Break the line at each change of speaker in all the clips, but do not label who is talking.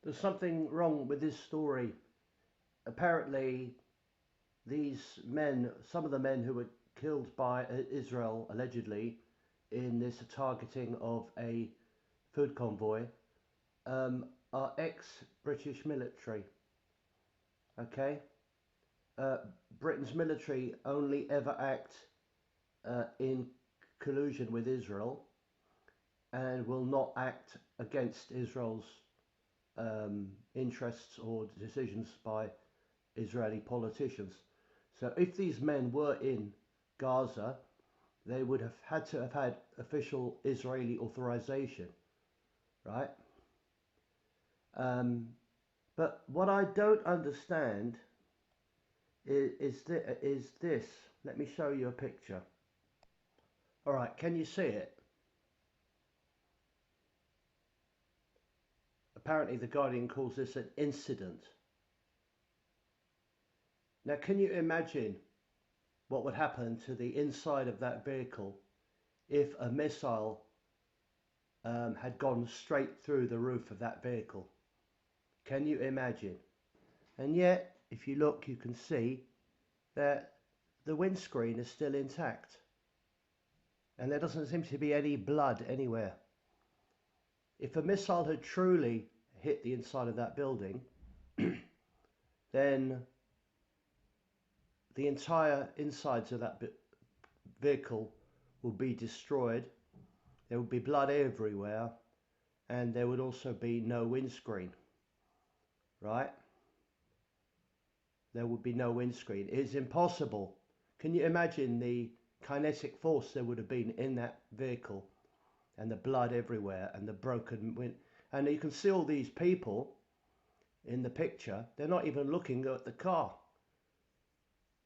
There's something wrong with this story. Apparently, these men, some of the men who were killed by Israel allegedly in this targeting of a food convoy, are ex-British military. Okay, Britain's military only ever act in collusion with Israel and will not act against Israel's interests or decisions by Israeli politicians. So if these men were in Gaza, they would have had to have had official Israeli authorization, right? Um, but what I don't understand is this. Let me show you a picture. All right, can you see it? Apparently, The Guardian calls this an incident. Now, can you imagine what would happen to the inside of that vehicle if a missile had gone straight through the roof of that vehicle? Can you imagine? And yet, if you look, you can see that the windscreen is still intact and there doesn't seem to be any blood anywhere. If a missile had truly hit the inside of that building, then the entire insides of that vehicle would be destroyed. There would be blood everywhere, and there would also be no windscreen, right? There would be no windscreen. It's impossible. Can you imagine the kinetic force there would have been in that vehicle, and the blood everywhere, and the broken wind? And you can see all these people in the picture. They're not even looking at the car.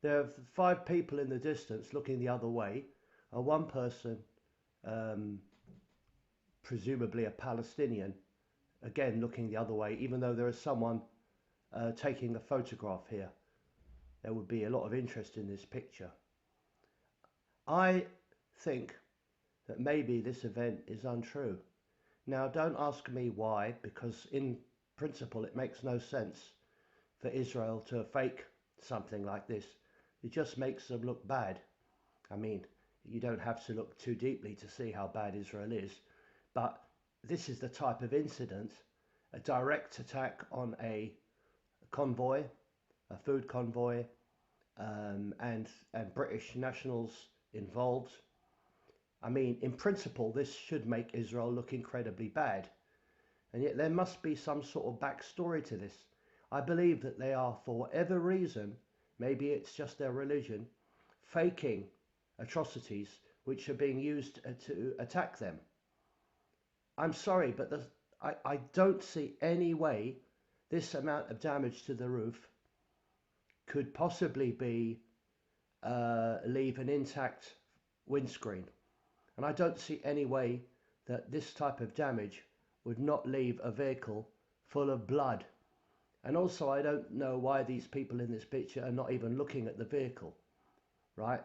There are 5 people in the distance looking the other way, and one person, um, presumably a Palestinian, again looking the other way, even though there is someone taking a photograph here. There would be a lot of interest in this picture. I think that maybe this event is untrue. Now, don't ask me why, because in principle it makes no sense for Israel to fake something like this. It just makes them look bad. I mean, you don't have to look too deeply to see how bad Israel is, but this is the type of incident, a direct attack on a convoy, a food convoy, and British nationals involved. I mean, in principle, this should make Israel look incredibly bad. And yet there must be some sort of backstory to this. I believe that they are, for whatever reason, maybe it's just their religion, faking atrocities which are being used to attack them. I'm sorry, but I don't see any way this amount of damage to the roof could possibly be leave an intact windscreen. And I don't see any way that this type of damage would not leave a vehicle full of blood. And also, I don't know why these people in this picture are not even looking at the vehicle, right?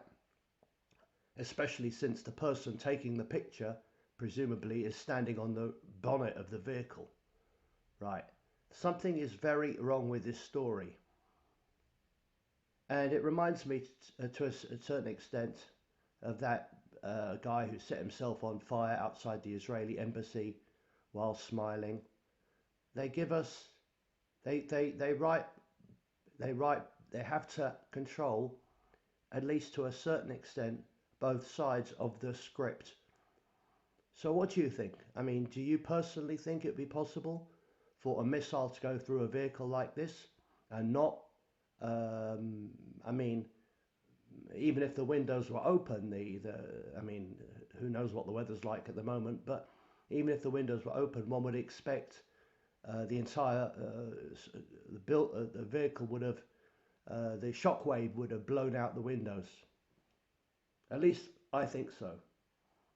Especially since the person taking the picture presumably is standing on the bonnet of the vehicle, right? Something is very wrong with this story. And it reminds me to a certain extent of that guy who set himself on fire outside the Israeli embassy while smiling. They give us, they write, they have to control, at least to a certain extent, both sides of the script. So what do you think? I mean, do you personally think it would be possible for a missile to go through a vehicle like this and not, I mean, even if the windows were open, I mean, who knows what the weather's like at the moment, but even if the windows were open, one would expect the entire the vehicle would have, the shockwave would have blown out the windows. At least I think so.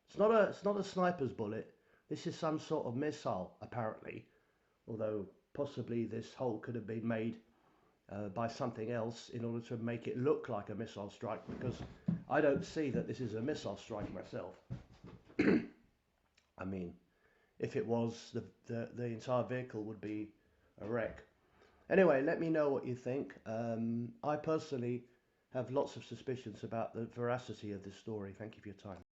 It's not a sniper's bullet. This is some sort of missile, apparently, although possibly this hole could have been made by something else in order to make it look like a missile strike, because I don't see that this is a missile strike myself. I mean, if it was, the entire vehicle would be a wreck. Anyway, let me know what you think. I personally have lots of suspicions about the veracity of this story. Thank you for your time.